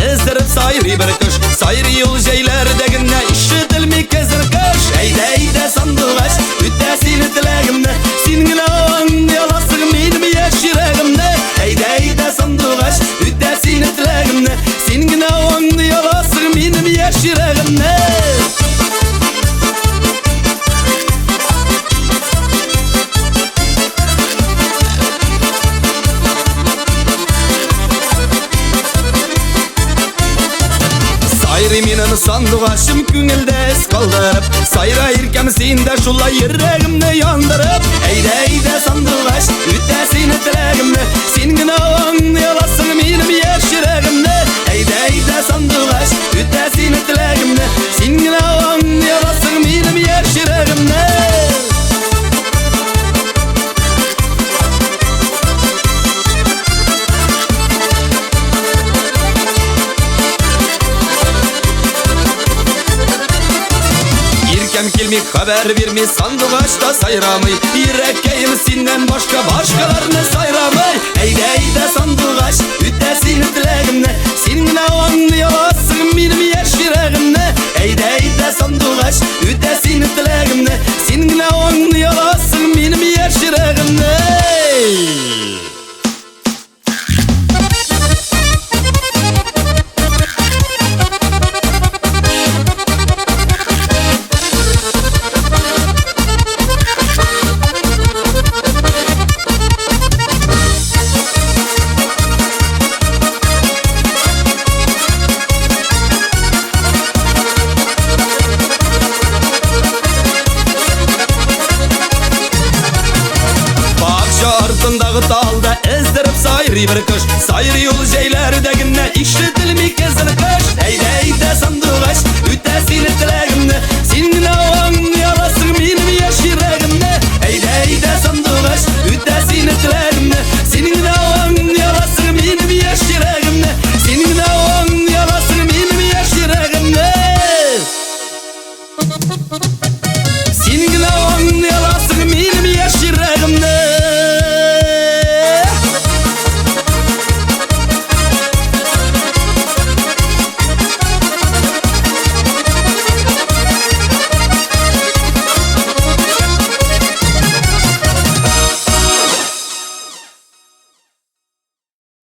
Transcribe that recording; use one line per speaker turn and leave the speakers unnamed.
ezdirip sayri bir kış. Sayri yol jeylerdeginne işitilmi kezir kış. Eyde sandıgaş üttesini tilegimne, singine anlayalasın benim yaşiragimne. Eyde sandıgaş üttesini tilegimne, singine anlayalasın benim yaşiragimne. Sayri minin sandıgaşım küngülde es kaldırıp, sayra irkem sinde şulay yüreğimni yandırıp. Eyde sandıgaş üttesini tilegimni, singine anlayalasın benim yaşiragimni. Eyde sandıgaş üttesini tilegimni, singine anlayalasın benim yaşiragimni. Kilmik haber vermi sandıgaçta sayramay, yürekkeyim sinden başkalarını sayramay. Eyde sandıgaç üttesini tilegimne, senin